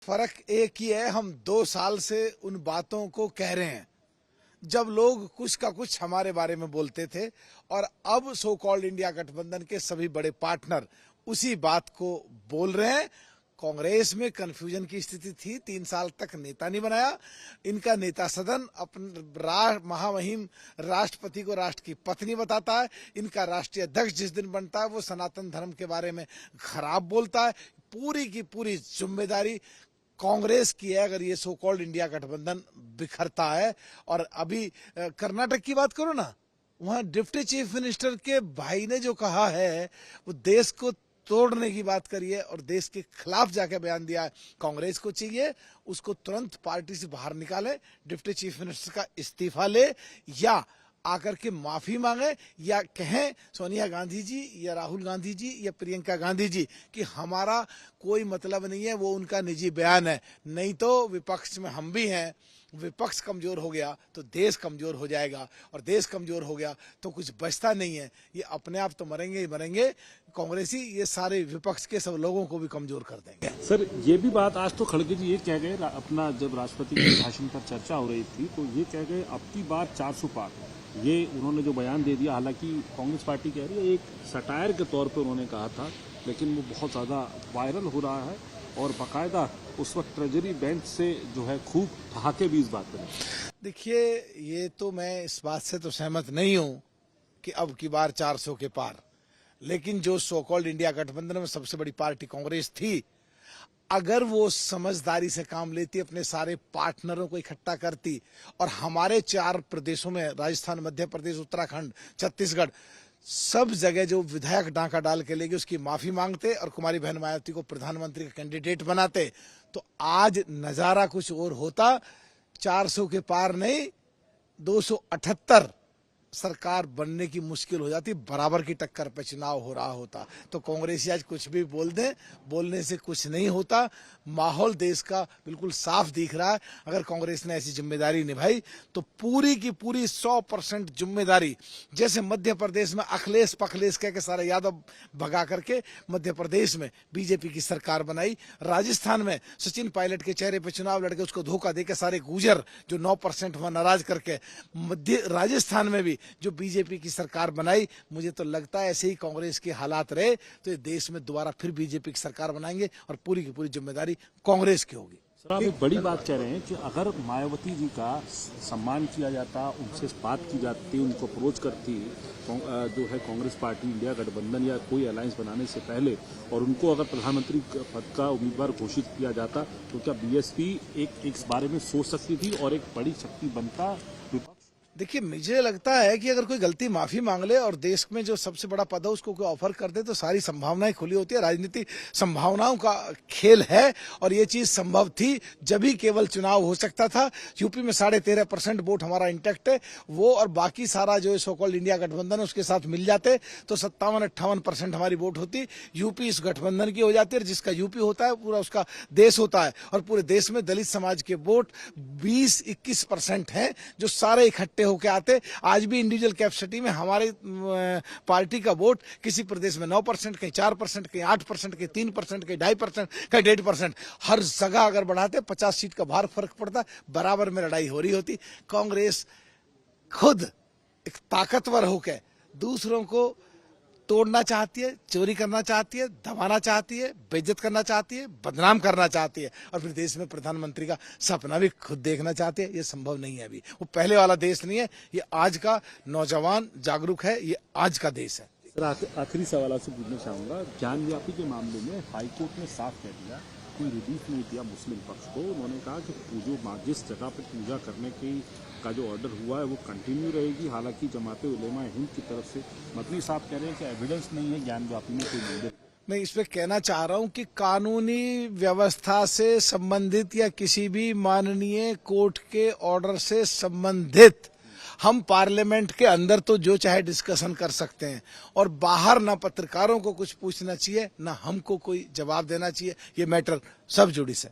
फर्क एक ही है, हम 2 साल से उन बातों को कह रहे हैं जब लोग कुछ का कुछ हमारे बारे में बोलते थे, और अब सो कॉल्ड इंडिया गठबंधन के सभी बड़े पार्टनर उसी बात को बोल रहे हैं। कांग्रेस में कंफ्यूजन की स्थिति थी, 3 साल तक नेता नहीं बनाया। इनका नेता सदन अपने महामहिम राष्ट्रपति को राष्ट्र की पत्नी बताता है। इनका राष्ट्रीय अध्यक्ष जिस दिन बनता है वो सनातन धर्म के बारे में खराब बोलता है। पूरी की पूरी जिम्मेदारी कांग्रेस की है अगर ये सो कॉल्ड इंडिया गठबंधन बिखरता है। और अभी कर्नाटक की बात करो ना, वहां डिप्टी चीफ मिनिस्टर के भाई ने जो कहा है वो देश को तोड़ने की बात करी है और देश के खिलाफ जाके बयान दिया है। कांग्रेस को चाहिए उसको तुरंत पार्टी से बाहर निकाले, डिप्टी चीफ मिनिस्टर का इस्तीफा ले, या आकर के माफी मांगे, या कहें सोनिया गांधी जी या राहुल गांधी जी या प्रियंका गांधी जी कि हमारा कोई मतलब नहीं है, वो उनका निजी बयान है। नहीं तो विपक्ष में हम भी हैं, विपक्ष कमजोर हो गया तो देश कमजोर हो जाएगा, और देश कमजोर हो गया तो कुछ बचता नहीं है। ये अपने आप तो मरेंगे ही मरेंगे, कांग्रेसी ये सारे विपक्ष के सब लोगों को भी कमजोर कर देंगे। सर, ये भी बात आज तो खड़गे जी ये कह गए, अपना जब राष्ट्रपति के भाषण पर चर्चा हो रही थी तो ये कह गए अब की बार 400 पार। ये उन्होंने जो बयान दे दिया, हालांकि कांग्रेस पार्टी कह रही है एक सटायर के तौर पर उन्होंने कहा था, लेकिन वो बहुत ज़्यादा वायरल हो रहा है और बाकायदा उस वक्त ट्रेजरी बेंच से जो है खूब ठहाके भी इस बात पर। देखिए, ये तो मैं इस बात से तो सहमत नहीं हूँ कि अब की बार 400 के पार, लेकिन जो सो कॉल्ड इंडिया गठबंधन में सबसे बड़ी पार्टी कांग्रेस थी, अगर वो समझदारी से काम लेती, अपने सारे पार्टनरों को इकट्ठा करती और हमारे 4 प्रदेशों में राजस्थान, मध्य प्रदेश, उत्तराखंड, छत्तीसगढ़, सब जगह जो विधायक डांका डाल के लेगी उसकी माफी मांगते और कुमारी बहन मायावती को प्रधानमंत्री का कैंडिडेट बनाते, तो आज नजारा कुछ और होता। 400 के पार नहीं, 278 सरकार बनने की मुश्किल हो जाती, बराबर की टक्कर पे चुनाव हो रहा होता। तो कांग्रेसी आज कुछ भी बोल दें, बोलने से कुछ नहीं होता। माहौल देश का बिल्कुल साफ दिख रहा है। अगर कांग्रेस ने ऐसी जिम्मेदारी निभाई तो पूरी की पूरी 100% जिम्मेदारी, जैसे मध्य प्रदेश में अखिलेश पखलेश कह के सारे यादव भगा करके मध्य प्रदेश में बीजेपी की सरकार बनाई, राजस्थान में सचिन पायलट के चेहरे पर चुनाव लड़के उसको धोखा देकर सारे गुजर जो 9% वहां नाराज करके मध्य राजस्थान में भी जो बीजेपी की सरकार बनाई, मुझे तो लगता है ऐसे ही कांग्रेस के हालात रहे तो ये देश में दोबारा फिर बीजेपी की सरकार बनाएंगे और पूरी की पूरी जिम्मेदारी कांग्रेस की होगी। सर, आप एक बड़ी बात कह रहे हैं कि अगर मायावती जी का सम्मान किया जाता, उनसे बात की जाती, उनको अप्रोच करती जो है कांग्रेस पार्टी इंडिया गठबंधन या कोई अलायंस बनाने से पहले, और उनको अगर प्रधानमंत्री पद का उम्मीदवार घोषित किया जाता, तो क्या बीएसपी एक इस बारे में सोच सकती थी और एक बड़ी शक्ति बनता? देखिए, मुझे लगता है कि अगर कोई गलती माफी मांग ले और देश में जो सबसे बड़ा पद है उसको कोई ऑफर कर दे तो सारी संभावनाएं खुली होती है। राजनीति संभावनाओं का खेल है और ये चीज संभव थी जब ही केवल चुनाव हो सकता था। यूपी में 13.5% वोट हमारा इंटैक्ट है, वो और बाकी सारा जो सो कॉल्ड इंडिया गठबंधन है उसके साथ मिल जाते तो 57-58% हमारी वोट होती। यूपी इस गठबंधन की हो जाती है, जिसका यूपी होता है पूरा उसका देश होता है, और पूरे देश में दलित समाज के वोट 20-21% हैं जो सारे इकट्ठे होके आते। आज भी इंडिविजुअल कैपेसिटी में हमारी पार्टी का वोट किसी प्रदेश में 9%, कहीं 4%, कहीं 8%, कहीं 3%, कहीं 2.5%, कहीं 1.5%, हर जगह अगर बढ़ाते 50 सीट का बाहर फर्क पड़ता, बराबर में लड़ाई हो रही होती। कांग्रेस खुद एक ताकतवर होकर दूसरों को तोड़ना चाहती है, चोरी करना चाहती है, दबाना चाहती है, बेइज्जत करना चाहती है, बदनाम करना चाहती है, और फिर देश में प्रधानमंत्री का सपना भी खुद देखना चाहती है। ये संभव नहीं है, अभी वो पहले वाला देश नहीं है, ये आज का नौजवान जागरूक है, ये आज का देश है। सर, आखिरी सवाल आपसे पूछना चाहूंगा, ज्ञान व्यापी के मामले में हाईकोर्ट ने साफ कह दिया, कोई रिलीफ नहीं दिया मुस्लिम पक्ष को। उन्होंने कहा कि जिस जगह पर पूजा करने का जो ऑर्डर हुआ है वो कंटिन्यू रहेगी। हालांकि जमाते उलेमा हिंद की तरफ से मदनी साहब कह रहे हैं कि एविडेंस नहीं है ज्ञान व्यापी में कोई मंदिर। मैं इस पे कहना चाह रहा हूं कि कानूनी व्यवस्था से संबंधित या किसी भी माननीय कोर्ट के ऑर्डर से संबंधित हम पार्लियामेंट के अंदर तो जो चाहे डिस्कशन कर सकते हैं, और बाहर ना पत्रकारों को कुछ पूछना चाहिए ना हमको कोई जवाब देना चाहिए। ये मैटर सब जुड़ी से।